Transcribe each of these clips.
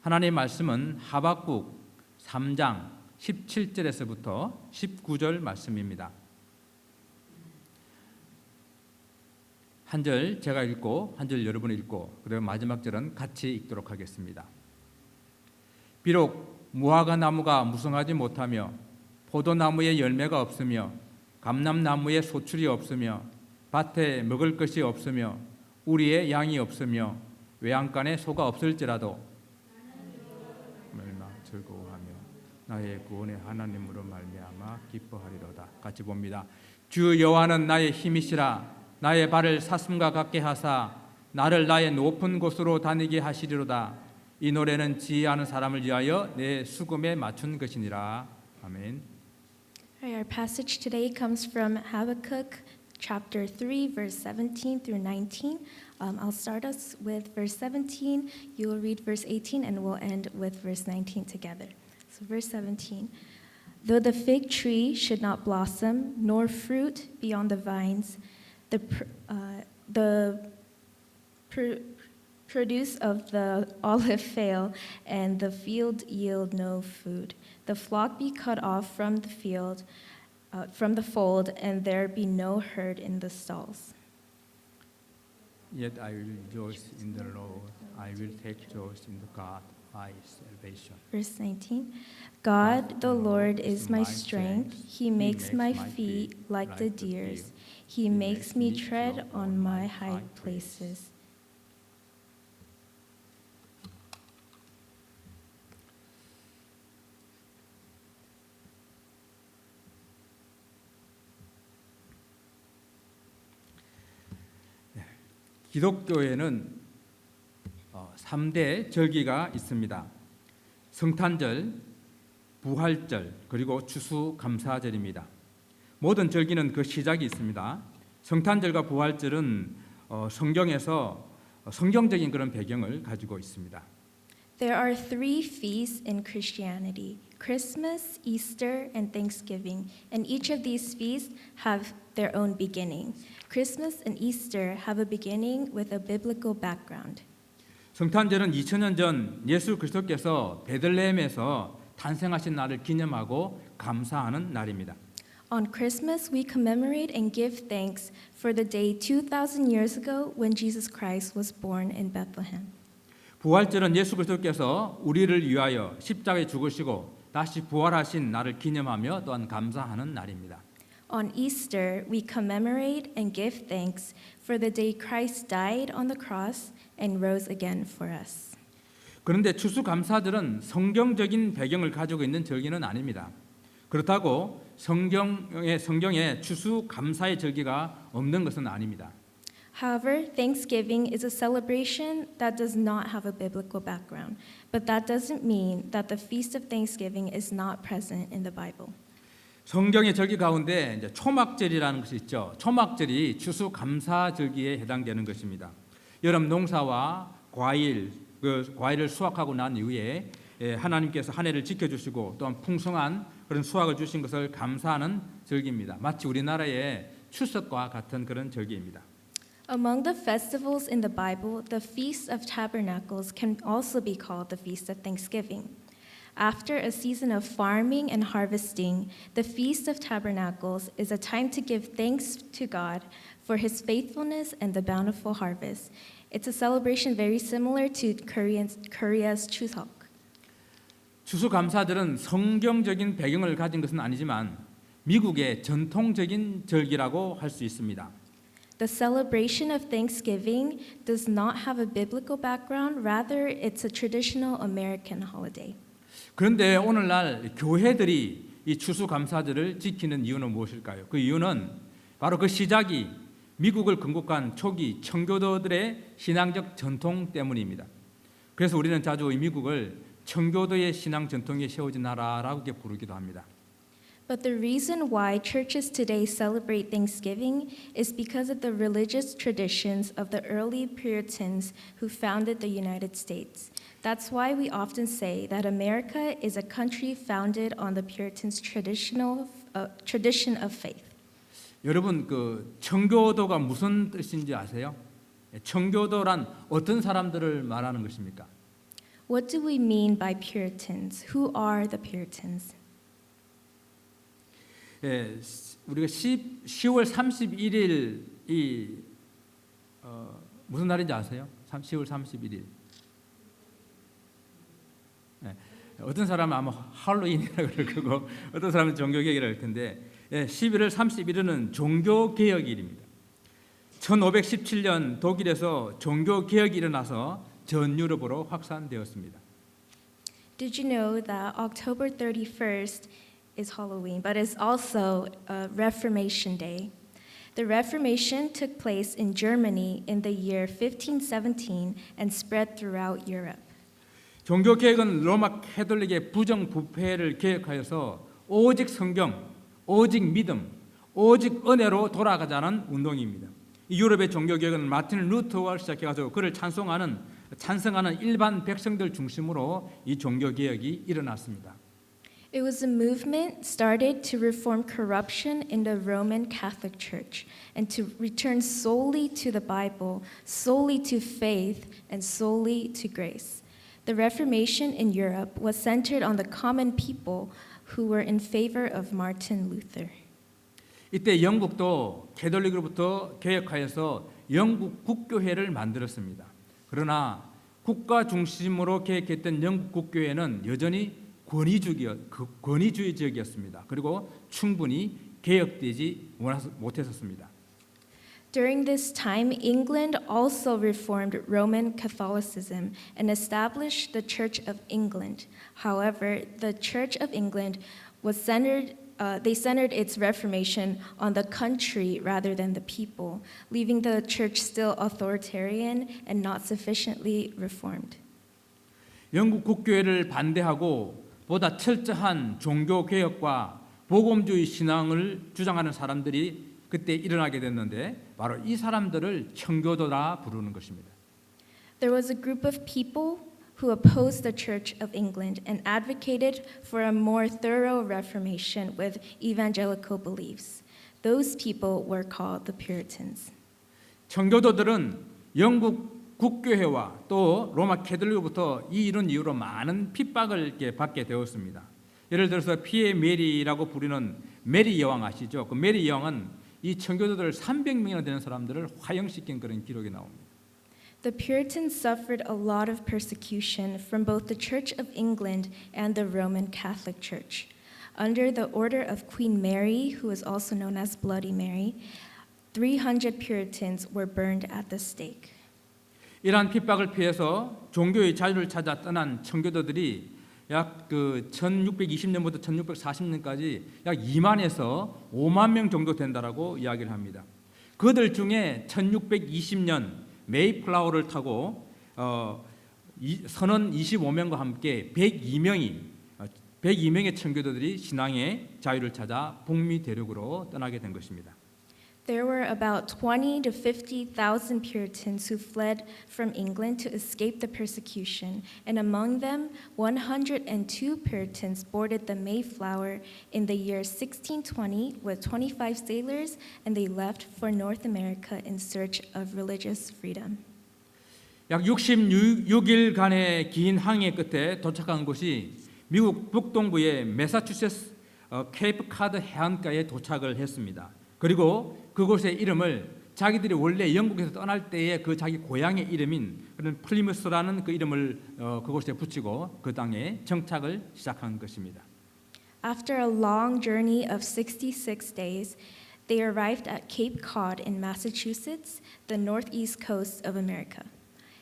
하나님의 말씀은 하박국 3장 17절에서부터 19절 말씀입니다. 한 절 제가 읽고 한 절 여러분이 읽고 그리고 마지막 절은 같이 읽도록 하겠습니다. 비록 무화과 나무가 무성하지 못하며 포도나무에 열매가 없으며 감람나무에 소출이 없으며 밭에 먹을 것이 없으며 우리의 양이 없으며 외양간에 소가 없을지라도 멸망 즐거워하며 나의 구원의 하나님으로 말미암아 기뻐하리로다. 같이 봅니다. 주 여호와는 나의 힘이시라. 나의 발을 사슴과 같게 하사 나를 나의 높은 곳으로 다니게 하시리로다. 이 노래는 지혜하는 사람을 위하여 내 수금에 맞춘 것이니라. 아멘. Our passage today comes from Habakkuk chapter 3 verse 17 through 19. I'll start us with verse 17, you will read verse 18, and we'll end with verse 19 together. So verse 17, though the fig tree should not blossom, nor fruit be on the vines, the produce of the olive fail, and the field yield no food. The flock be cut off from the field, from the fold, and there be no herd in the stalls. Yet I will rejoice in the Lord. I will take joy in the God, my salvation. Verse 19, God the Lord is my strength. He makes my feet like the deer's. He makes me tread on my high places. 기독교에는 3대 절기가 있습니다. 성탄절, 부활절, 그리고 추수감사절입니다. 모든 절기는 그 시작이 있습니다. 성탄절과 부활절은 성경에서 성경적인 그런 배경을 가지고 있습니다. There are three feasts in Christianity: Christmas, Easter, and Thanksgiving. And each of these feasts have their own beginning. Christmas and Easter have a beginning with a biblical background. 성탄절은 2000년 전 예수 그리스도께서 베들레헴에서 탄생하신 날을 기념하고 감사하는 날입니다. On Christmas, we commemorate and give thanks for the day 2,000 years ago when Jesus Christ was born in Bethlehem. 부활절은 예수 그리스도께서 우리를 위하여 십자가에 죽으시고 다시 부활하신 날을 기념하며 또한 감사하는 날입니다. On Easter, we commemorate and give thanks for the day Christ died on the cross and rose again for us. 그런데 추수감사절은 성경적인 배경을 가지고 있는 절기는 아닙니다. 그렇다고 성경에 추수감사의 절기가 없는 것은 아닙니다. However, Thanksgiving is a celebration that does not have a biblical background, but that doesn't mean that the Feast of Thanksgiving is not present in the Bible. 성경의 절기 가운데 이제 초막절이라는 것이 있죠. 초막절이 추수감사절기에 해당되는 것입니다. 여름 농사와 과일을 수확하고 난 이후에 하나님께서 한 해를 지켜주시고 또한 풍성한 그런 수확을 주신 것을 감사하는 절기입니다. 마치 우리나라의 추석과 같은 그런 절기입니다. Among the festivals in the Bible, the Feast of Tabernacles can also be called the Feast of Thanksgiving. After a season of farming and harvesting, the Feast of Tabernacles is a time to give thanks to God for His faithfulness and the bountiful harvest. It's a celebration very similar to Korea's Chuseok. 추수감사절은 성경적인 배경을 가진 것은 아니지만 미국의 전통적인 절기라고 할 수 있습니다. The celebration of Thanksgiving does not have a biblical background, rather it's a traditional American holiday. 그런데 오늘날 교회들이 이 추수감사절을 지키는 이유는 무엇일까요? 그 이유는 바로 그 시작이 미국을 건국한 초기 청교도들의 신앙적 전통 때문입니다. 그래서 우리는 자주 이 미국을 청교도의 신앙 전통에 세워진 나라라고 이렇게 부르기도 합니다. But the reason why churches today celebrate Thanksgiving is because of the religious traditions of the early Puritans who founded the United States. That's why we often say that America is a country founded on the Puritans' tradition of faith. 여러분 그 청교도가 무슨 뜻인지 아세요? 청교도란 어떤 사람들을 말하는 것입니까? What do we mean by Puritans? Who are the Puritans? 예, 우리가 10월 31일이 무슨 날인지 아세요? 10월 31일. 예, 어떤 사람은 아마 할로윈이라고 그럴 거고 어떤 사람은 종교개혁이라고 할 텐데 11월 31일은 종교개혁일입니다. 1517년 독일에서 종교개혁이 일어나서 전 유럽으로 확산되었습니다. Did you know that October 31st is Halloween, but it's also Reformation Day? The Reformation took place in Germany in the year 1517 and spread throughout Europe. 종교개혁은 로마 캐톨릭의 부정부패를 개혁하여서 오직 성경, 오직 믿음, 오직 은혜로 돌아가자는 운동입니다. 이 유럽의 종교개혁은 마틴 루터와 시작해서 그를 찬성하는 일반 백성들 중심으로 이 종교개혁이 일어났습니다. It was a movement started to reform corruption in the Roman Catholic Church and to return solely to the Bible, solely to faith, and solely to grace. The Reformation in Europe was centered on the common people who were in favor of Martin Luther. 이때 영국도 캐톨릭으로부터 개혁하여서 영국 국교회를 만들었습니다. 그러나 국가 중심으로 개혁했던 영국 국교회는 여전히 권위주의적이었습니다. 그리고 충분히 개혁되지 못했었습니다. During this time, England also reformed Roman Catholicism and established the Church of England. However, the Church of England was centered its reformation on the country rather than the people, leaving the church still authoritarian and not sufficiently reformed. 영국 국교회를 반대하고 보다 철저한 종교 개혁과 복음주의 신앙을 주장하는 사람들이 그때 일어나게 됐는데 바로 이 사람들을 청교도라 부르는 것입니다. There was a group of people who opposed the Church of England and advocated for a more thorough reformation with evangelical beliefs. Those people were called the Puritans. 청교도들은 영국 국교회와 또 로마 캐톨릭으로부터 이런 이유로 많은 핍박을 이렇게 받게 되었습니다. 예를 들어서 피에 메리라고 부르는 메리 여왕 아시죠? 그 메리 여왕은 이 청교도들 300명이나 되는 사람들을 화형시킨 그런 기록이 나옵니다. The Puritans suffered a lot of persecution from both the Church of England and the Roman Catholic Church. Under the order of Queen Mary, who is also known as Bloody Mary, 300 Puritans were burned at the stake. 이러한 핍박을 피해서 종교의 자유를 찾아 떠난 청교도들이 약 1620년부터 1640년까지 약 2만에서 5만 명 정도 된다라고 이야기를 합니다. 그들 중에 1620년 메이플라워를 타고 선원 25명과 함께 102명의 청교도들이 신앙의 자유를 찾아 북미 대륙으로 떠나게 된 것입니다. There were about 20 to 50,000 Puritans who fled from England to escape the persecution, and among them, 102 Puritans boarded the Mayflower in the year 1620 with 25 sailors, and they left for North America in search of religious freedom. 약 66일간의 긴 항해 끝에 도착한 곳이 미국 북동부의 매사추세츠 케이프 카드 해안가에 도착을 했습니다. 그리고 그곳의 이름을 자기들이 원래 영국에서 떠날 때의 그 자기 고향의 이름인 그런 플리무스라는 그 이름을 그곳에 붙이고 그 땅에 정착을 시작한 것입니다. After a long journey of 66 days, they arrived at Cape Cod in Massachusetts, the northeast coast of America.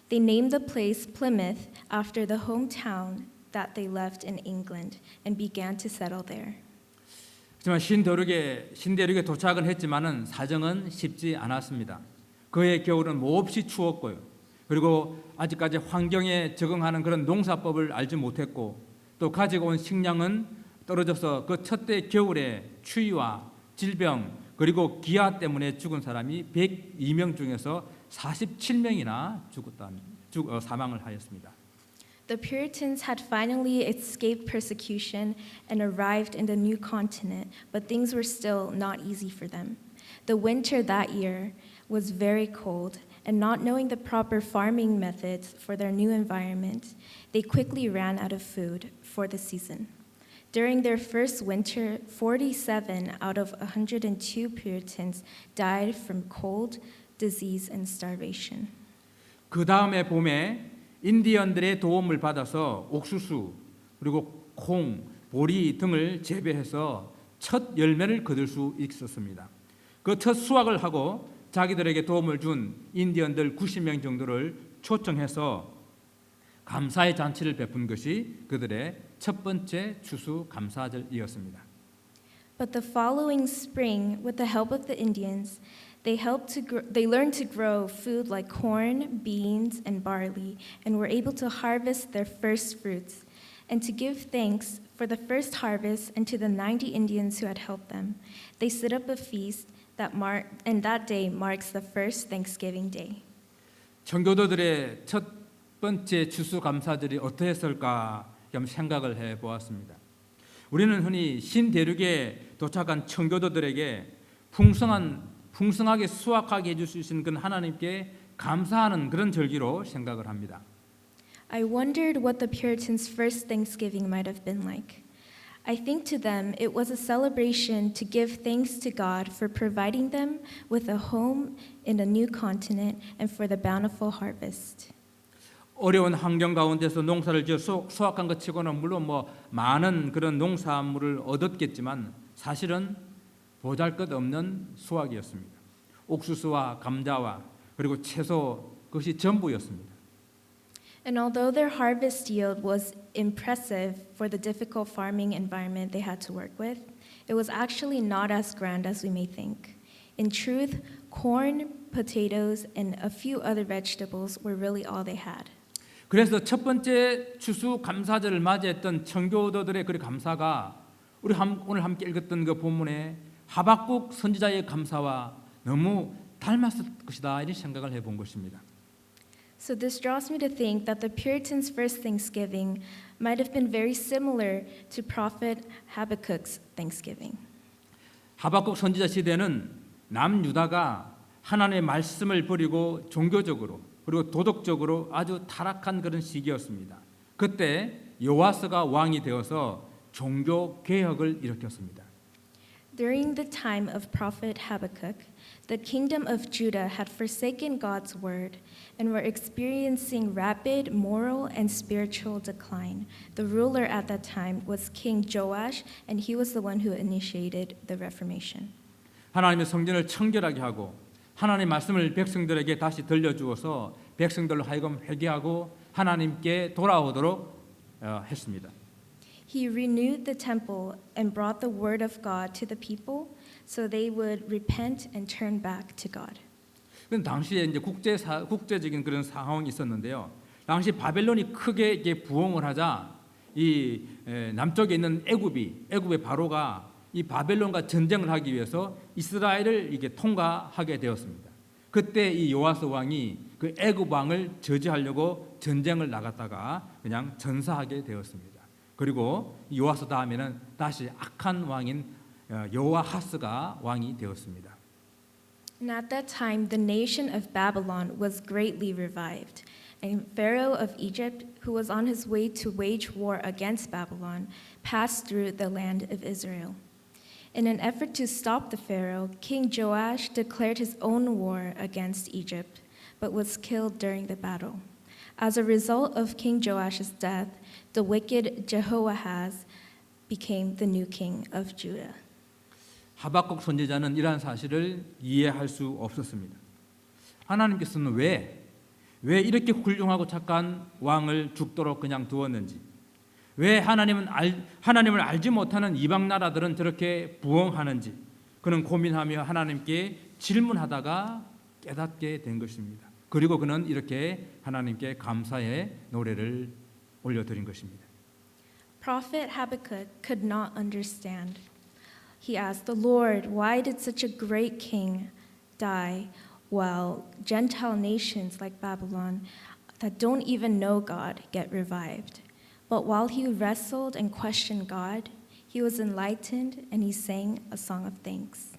They named the place Plymouth after the hometown that they left in England and began to settle there. 하지만 신대륙에 도착은 했지만은 사정은 쉽지 않았습니다. 그의 겨울은 몹시 추웠고요. 그리고 아직까지 환경에 적응하는 그런 농사법을 알지 못했고 또 가지고 온 식량은 떨어져서 그 첫대 겨울에 추위와 질병 그리고 기아 때문에 죽은 사람이 102명 중에서 47명이나 사망을 하였습니다. The Puritans had finally escaped persecution and arrived in the new continent, but things were still not easy for them. The winter that year was very cold, and not knowing the proper farming methods for their new environment, they quickly ran out of food for the season. During their first winter, 47 out of 102 Puritans died from cold, disease, and starvation. 그 다음에 봄에 인디언들의 도움을 받아서 옥수수 그리고 콩, 보리 등을 재배해서 첫 열매를 거둘 수 있었습니다. 그 첫 수확을 하고 자기들에게 도움을 준 인디언들 90명 정도를 초청해서 감사의 잔치를 베푼 것이 그들의 첫 번째 추수 감사절이었습니다. But the following spring, with the help of the Indians, they learned to grow food like corn, beans, and barley, and were able to harvest their first fruits. And to give thanks for the first harvest and to the 90 Indians who had helped them, they set up a feast and that day marks the first Thanksgiving Day. 청교도들의 첫 번째 추수감사절이 어떠했을까 좀 생각을 해보았습니다. 우리는 흔히 신대륙에 도착한 청교도들에게 풍성하게 수확하게 해줄 수 있는 그 하나님께 감사하는 그런 절기로 생각을 합니다. I wondered what the Puritans' first Thanksgiving might have been like. I think to them it was a celebration to give thanks to God for providing them with a home in a new continent and for the bountiful harvest. 어려운 환경 가운데서 농사를 지어 수확한 것 치고는 물론 많은 그런 농산물을 얻었겠지만 사실은 보잘것없는 수확이었습니다. 옥수수와 감자와 그리고 채소 그것이 전부였습니다. And although their harvest yield was impressive for the difficult farming environment they had to work with, it was actually not as grand as we may think. In truth, corn, potatoes, and a few other vegetables were really all they had. 그래서 첫 번째 추수 감사절을 맞이했던 청교도들의 그 감사가 우리 오늘 함께 읽었던 그 본문의 하박국 선지자의 감사와 너무 닮았을 것이다 이런 생각을 해본 것입니다. So this draws me to think that the Puritans' first Thanksgiving might have been very similar to Prophet Habakkuk's Thanksgiving. 하박국 선지자 시대는 남유다가 하나님의 말씀을 버리고 종교적으로 그리고 도덕적으로 아주 타락한 그런 시기였습니다. 그때 요아스가 왕이 되어서 종교 개혁을 일으켰습니다. During the time of Prophet Habakkuk, the kingdom of Judah had forsaken God's word and were experiencing rapid moral and spiritual decline. The ruler at that time was King Joash, and he was the one who initiated the Reformation. 하나님의 성전을 청결하게 하고 하나님의 말씀을 백성들에게 다시 들려주어서 백성들로 하여금 회개하고 하나님께 돌아오도록 했습니다. He renewed the temple and brought the word of God to the people so they would repent and turn back to God. 그 당시에 이제 국제적인 그런 상황이 있었는데요. 당시 바벨론이 크게 이게 부흥을 하자 이 남쪽에 있는 애굽의 바로가 이 바벨론과 전쟁을 하기 위해서 이스라엘을 이게 통과하게 되었습니다. 그때 이 요아스 왕이 그 애굽 왕을 저지하려고 전쟁을 나갔다가 그냥 전사하게 되었습니다. 그리고 요아스 다음에는 다시 악한 왕인 여호아하스가 왕이 되었습니다. And at that time, the nation of Babylon was greatly revived. And Pharaoh of Egypt, who was on his way to wage war against Babylon, passed through the land of Israel. In an effort to stop the Pharaoh, King Joash declared his own war against Egypt, but was killed during the battle. As a result of King Joash's death, the wicked Jehoahaz became the new king of Judah. 하박국 선지자는 이러한 사실을 이해할 수 없었습니다. 하나님께서는 왜 이렇게 훌륭하고 착한 왕을 죽도록 그냥 두었는지, 왜 하나님을 알지 못하는 이방 나라들은 저렇게 부흥하는지 그는 고민하며 하나님께 질문하다가 깨닫게 된 것입니다. 그리고 그는 이렇게 하나님께 감사의 노래를 올려드린 것입니다. Prophet Habakkuk could not understand. He asked the Lord, why did such a great king die while Gentile nations like Babylon that don't even know God get revived? But while he wrestled and questioned God, he was enlightened and he sang a song of thanks.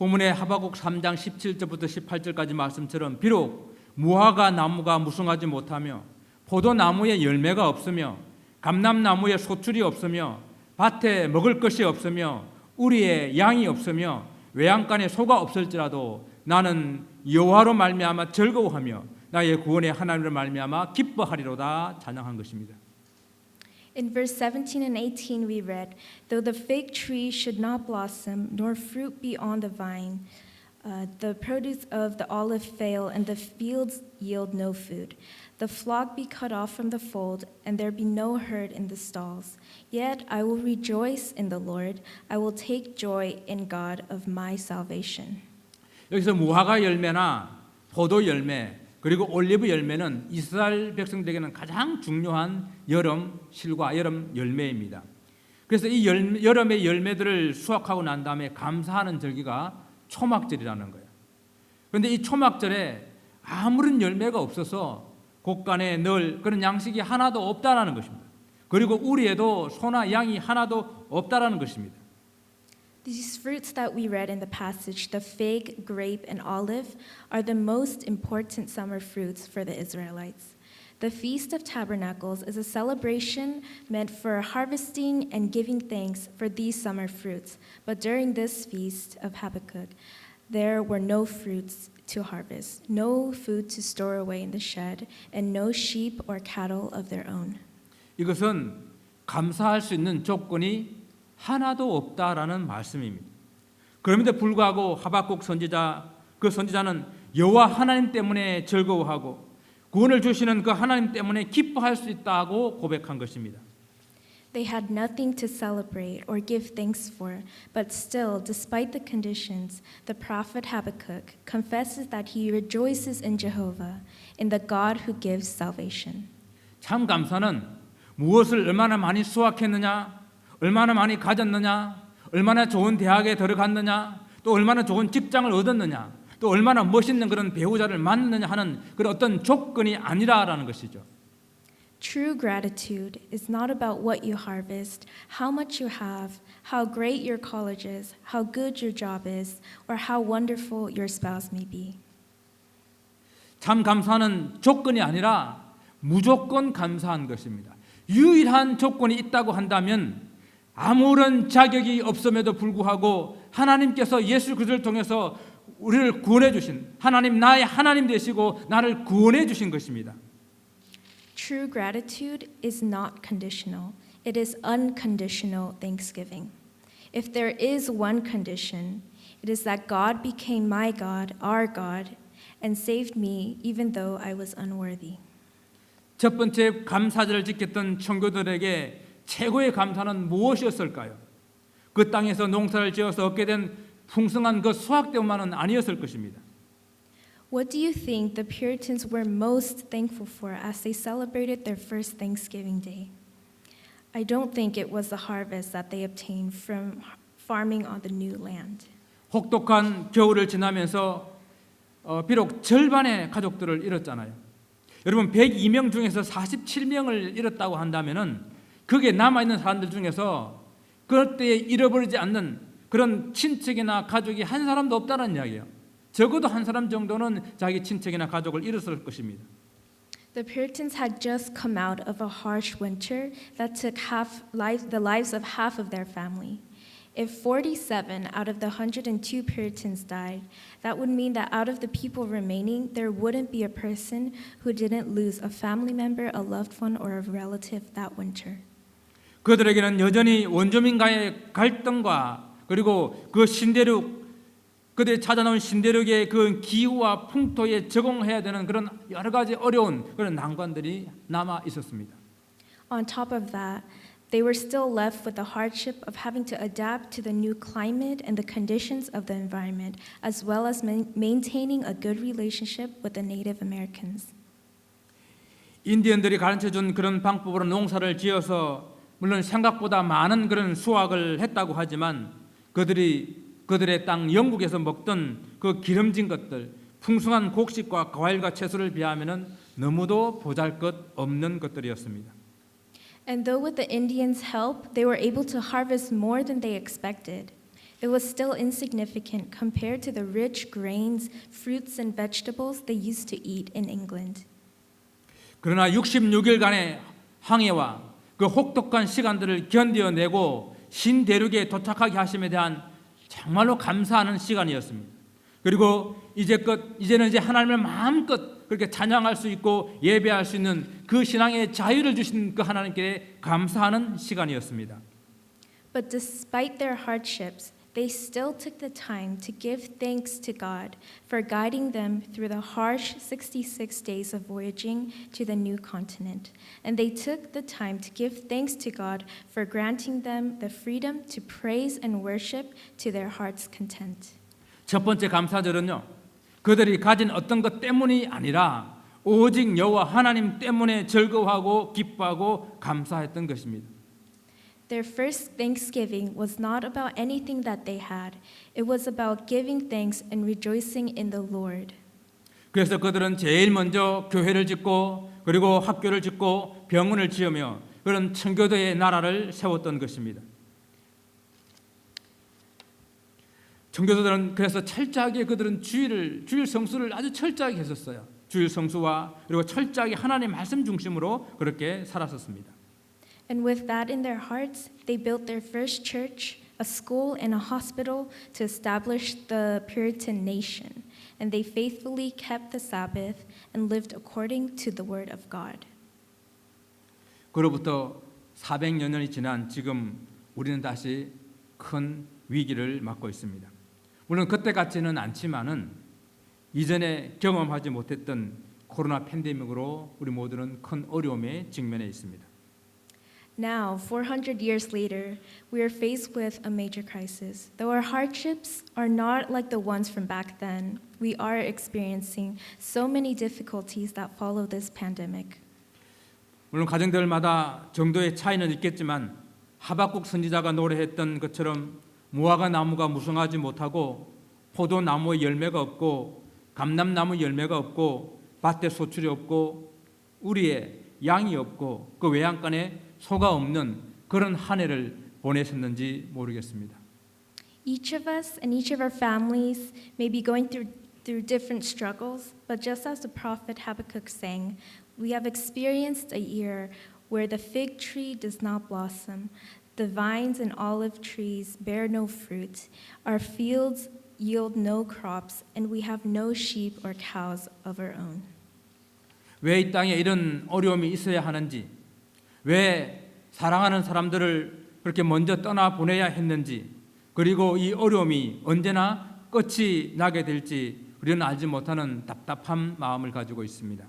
본문의 하박국 3장 17절부터 18절까지 말씀처럼 비록 무화과 나무가 무성하지 못하며 포도나무에 열매가 없으며 감람나무에 소출이 없으며 밭에 먹을 것이 없으며 우리에 양이 없으며 외양간에 소가 없을지라도 나는 여호와로 말미암아 즐거워하며 나의 구원의 하나님으로 말미암아 기뻐하리로다 찬양한 것입니다. In verse 17 and 18, we read, "Though the fig tree should not blossom, nor fruit be on the vine, the produce of the olive fail, and the fields yield no food. The flock be cut off from the fold, and there be no herd in the stalls. Yet I will rejoice in the Lord. I will take joy in God of my salvation." 여기서 무화과 열매나 포도 열매 그리고 올리브 열매는 이스라엘 백성들에게는 가장 중요한 여름 실과 여름 열매입니다. 그래서 이 여름의 열매들을 수확하고 난 다음에 감사하는 절기가 초막절이라는 거예요. 그런데 이 초막절에 아무런 열매가 없어서 곳간에 늘 그런 양식이 하나도 없다라는 것입니다. 그리고 우리에도 소나 양이 하나도 없다라는 것입니다. These fruits that we read in the passage, the fig, grape, and olive, are the most important summer fruits for the Israelites. The Feast of Tabernacles is a celebration meant for harvesting and giving thanks for these summer fruits. But during this feast of Habakkuk, there were no fruits to harvest, no food to store away in the shed, and no sheep or cattle of their own. 이것은 감사할 수 있는 조건이 하나도 없다라는 말씀입니다. 그럼에도 불구하고 하박국 선지자, 그 선지자는 여호와 하나님 때문에 즐거워하고 구원을 주시는 그 하나님 때문에 기뻐할 수 있다고 고백한 것입니다. They had nothing to celebrate or give thanks for, but still, despite the conditions, the prophet Habakkuk confesses that he rejoices in Jehovah, in the God who gives salvation. 참 감사는 무엇을 얼마나 많이 수확했느냐, 얼마나 많이 가졌느냐, 얼마나 좋은 대학에 들어갔느냐, 또 얼마나 좋은 직장을 얻었느냐, 또 얼마나 멋있는 그런 배우자를 만났느냐 하는 그런 어떤 조건이 아니라라는 것이죠. True gratitude is not about what you harvest, how much you have, how great your college is, how good your job is, or how wonderful your spouse may be. 참 감사는 조건이 아니라 무조건 감사한 것입니다. 유일한 조건이 있다고 한다면 아무런 자격이 없음에도 불구하고 하나님께서 예수 그리스도를 통해서 우리를 구원해 주신 하나님, 나의 하나님 되시고 나를 구원해 주신 것입니다. True gratitude is not conditional. It is unconditional thanksgiving. If there is one condition, it is that God became my God, our God, and saved me even though I was unworthy. 첫 번째 감사절을 지켰던 청교도들에게 최고의 감사는 무엇이었을까요? 그 땅에서 농사를 지어서 얻게 된 풍성한 그 수확 때문만은 아니었을 것입니다. What do you think the Puritans were most thankful for as they celebrated their first Thanksgiving Day? I don't think it was the harvest that they obtained from farming on the new land. 혹독한 겨울을 지나면서 비록 절반의 가족들을 잃었잖아요. 여러분 102명 중에서 47명을 잃었다고 한다면은 거기에 남아있는 사람들 중에서 그때에 잃어버리지 않는 그런 친척이나 가족이 한 사람도 없다는 이야기예요. 적어도 한 사람 정도는 자기 친척이나 가족을 잃었을 것입니다. The Puritans had just come out of a harsh winter that took the lives of half of their family. If 47 out of the 102 Puritans died, that would mean that out of the people remaining, there wouldn't be a person who didn't lose a family member, a loved one, or a relative that winter. 그들에게는 여전히 원주민과의 갈등과 그리고 그 신대륙 그들이 찾아놓은 신대륙의 그 기후와 풍토에 적응해야 되는 그런 여러 가지 어려운 그런 난관들이 남아 있었습니다. On top of that, they were still left with the hardship of having to adapt to the new climate and the conditions of the environment, as well as maintaining a good relationship with the Native Americans. 인디언들이 가르쳐준 그런 방법으로 농사를 지어서 물론 생각보다 많은 그런 수확을 했다고 하지만 그들의 땅 영국에서 먹던 그 기름진 것들, 풍성한 곡식과 과일과 채소를 비하면은 너무도 보잘것없는 것들이었습니다. And though with the Indians' help, they were able to harvest more than they expected, it was still insignificant compared to the rich grains, fruits, and vegetables they used to eat in England. 그러나 66일간의 항해와 그 혹독한 시간들을 견뎌내고 신대륙에 도착하게 하심에 대한 정말로 감사하는 시간이었습니다. 그리고 이제는 이제 하나님을 마음껏 그렇게 찬양할 수 있고 예배할 수 있는 그 신앙의 자유를 주신 그 하나님께 감사하는 시간이었습니다. But despite their hardships, they still took the time to give thanks to God for guiding them through the harsh 66 days of voyaging to the new continent. And they took the time to give thanks to God for granting them the freedom to praise and worship to their heart's content. 첫 번째 감사절은요, 그들이 가진 어떤 것 때문이 아니라 오직 여호와 하나님 때문에 즐거워하고 기뻐하고 감사했던 것입니다. Their first thanksgiving was not about anything that they had. It was about giving thanks and rejoicing in the Lord. 그래서 그들은 제일 먼저 교회를 짓고 그리고 학교를 짓고 병원을 지으며 그런 청교도의 나라를 세웠던 것입니다. 청교도들은 그래서 철저하게 그들은 주일 성수를 아주 철저하게 했었어요. 주일 성수와 그리고 철저하게 하나님의 말씀 중심으로 그렇게 살았었습니다. And with that in their hearts, they built their first church, a school, and a hospital to establish the Puritan nation. And they faithfully kept the Sabbath and lived according to the word of God. 그로부터 400여 년이 지난 지금 우리는 다시 큰 위기를 맞고 있습니다. 물론 그때 같지는 않지만은 이전에 경험하지 못했던 코로나 팬데믹으로 우리 모두는 큰 어려움에 직면해 있습니다. Now, 400 years later, we are faced with a major crisis. Though our hardships are not like the ones from back then, we are experiencing so many difficulties that follow this pandemic. 물론 가정들마다 정도의 차이는 있겠지만 하박국 선지자가 노래했던 것처럼 무화과 나무가 무성하지 못하고 포도나무의 열매가 없고 감람나무 열매가 없고 밭에 소출이 없고 우리의 양이 없고 그 외양간에 소가 없는 그런 한 해를 보내셨는지 모르겠습니다. Each of us and each of our families may be going through different struggles, but just as the prophet Habakkuk sang, we have experienced a year where the fig tree does not blossom, the vines and olive trees bear no fruit, our fields yield no crops, and we have no sheep or cows of our own. 왜 이 땅에 이런 어려움이 있어야 하는지, 왜 사랑하는 사람들을 그렇게 먼저 떠나 보내야 했는지, 그리고 이 어려움이 언제나 끝이 나게 될지 우리는 알지 못하는 답답한 마음을 가지고 있습니다.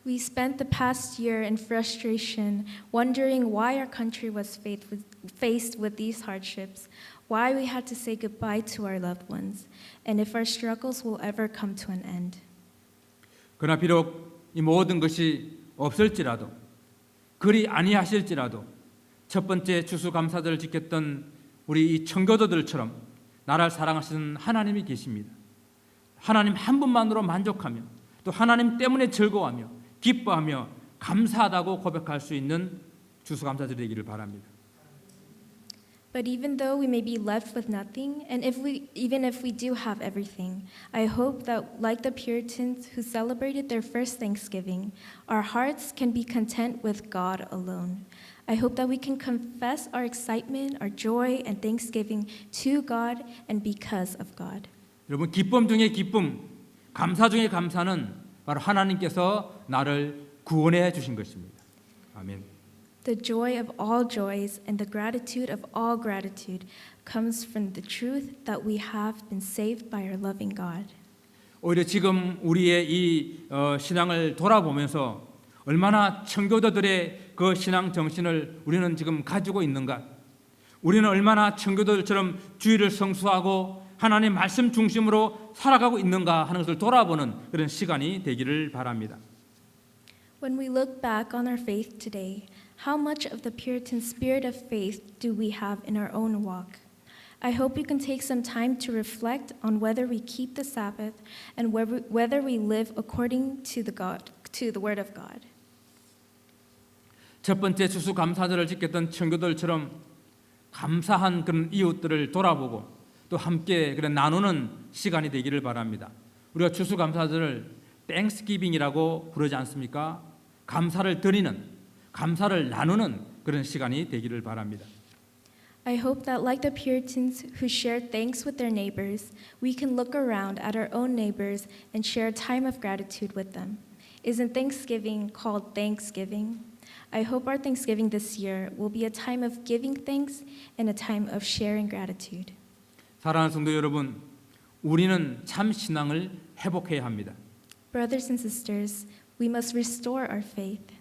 We spent the past year in frustration, wondering why our country was faced with these hardships, why we had to say goodbye to our loved ones, and if our struggles will ever come to an end. 그러나 비록 이 모든 것이 없을지라도 그리 아니하실지라도 첫 번째 추수감사절을 지켰던 우리 이 청교도들처럼 나라를 사랑하시는 하나님이 계십니다. 하나님 한 분만으로 만족하며 또 하나님 때문에 즐거워하며 기뻐하며 감사하다고 고백할 수 있는 추수감사절이 되기를 바랍니다. But even though we may be left with nothing, and even if we do have everything, I hope that, like the Puritans who celebrated their first Thanksgiving, our hearts can be content with God alone. I hope that we can confess our excitement, our joy, and thanksgiving to God and because of God. 여러분, 기쁨 중에 기쁨, 감사 중에 감사는 바로 하나님께서 나를 구원해 주신 것입니다. 아멘. The joy of all joys and the gratitude of all gratitude comes from the truth that we have been saved by our loving God. 오히려 지금 우리의 이 신앙을 돌아보면서 얼마나 청교도들의 그 신앙 정신을 우리는 지금 가지고 있는가? 우리는 얼마나 청교도들처럼 주일을 성수하고 하나님 말씀 중심으로 살아가고 있는가 하는 것을 돌아보는 그런 시간이 되기를 바랍니다. When we look back on our faith today, how much of the Puritan spirit of faith do we have in our own walk? I hope you can take some time to reflect on whether we keep the Sabbath and whether we live according to the word of God. 첫 번째 추수감사절을 지켰던 청교도들처럼 감사한 그런 이웃들을 돌아보고 또 함께 그런 나누는 시간이 되기를 바랍니다. 우리가 추수감사절을 땡스기빙이라고 부르지 않습니까? 감사를 드리는, 감사를 나누는 그런 시간이 되기를 바랍니다. I hope that, like the Puritans who shared thanks with their neighbors, we can look around at our own neighbors and share a time of gratitude with them. Isn't Thanksgiving called Thanksgiving? I hope our Thanksgiving this year will be a time of giving thanks and a time of sharing gratitude. 사랑하는 성도 여러분, 우리는 참 신앙을 회복해야 합니다. Brothers and sisters, we must restore our faith.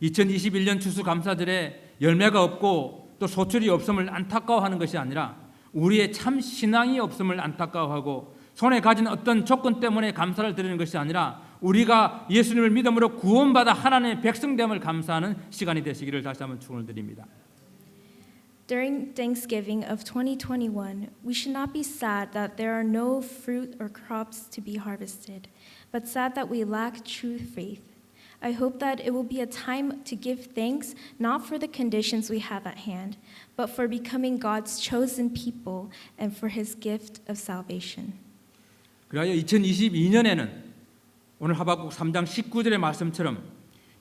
2021년 추수감사절에 열매가 없고 또 소출이 없음을 안타까워하는 것이 아니라 우리의 참 신앙이 없음을 안타까워하고 손에 가진 어떤 조건 때문에 감사를 드리는 것이 아니라 우리가 예수님을 믿음으로 구원받아 하나님의 백성됨을 감사하는 시간이 되시기를 다시 한번 축원을 드립니다. During Thanksgiving of 2021, we should not be sad that there are no fruit or crops to be harvested, but sad that we lack true faith. I hope that it will be a time to give thanks not for the conditions we have at hand, but for becoming God's chosen people and for his gift of salvation. 그리하여 2022년에는 오늘 하박국 3장 19절의 말씀처럼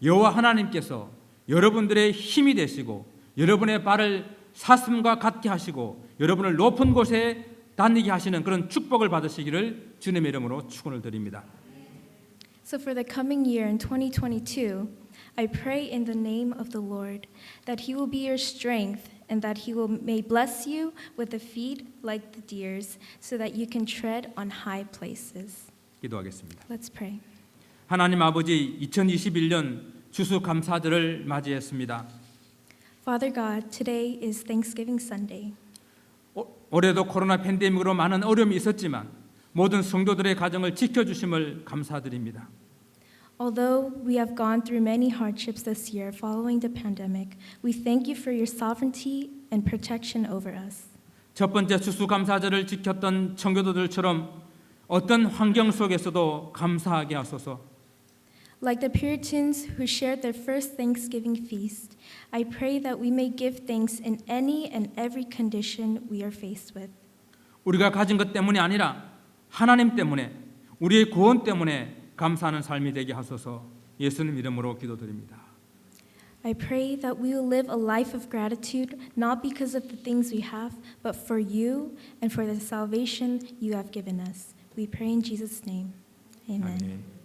여호와 하나님께서 여러분들의 힘이 되시고 여러분의 발을 사슴과 같게 하시고 여러분을 높은 곳에 다니게 하시는 그런 축복을 받으시기를 주님의 이름으로 축원을 드립니다. So for the coming year in 2022, I pray in the name of the Lord that he will be your strength and that he may bless you with the feet like the deer's so that you can tread on high places. 기도하겠습니다. Let's pray. 하나님 아버지 2021년 추수감사절을 맞이했습니다. Father God, today is Thanksgiving Sunday. 올해도 코로나 팬데믹으로 많은 어려움이 있었지만 모든 성도들의 가정을 지켜주심을 감사드립니다. Although we have gone through many hardships this year following the pandemic, we thank you for your sovereignty and protection over us. 첫 번째 추수감사절을 지켰던 청교도들처럼 어떤 환경 속에서도 감사하게 하소서. Like the Puritans who shared their first Thanksgiving feast, I pray that we may give thanks in any and every condition we are faced with. 우리가 가진 것 때문이 아니라 하나님 때문에 우리의 구원 때문에 감사하는 삶이 되게 하소서. 예수님 이름으로 기도드립니다. I pray that we will live a life of gratitude not because of the things we have, but for you and for the salvation you have given us. We pray in Jesus' name. Amen. 아멘.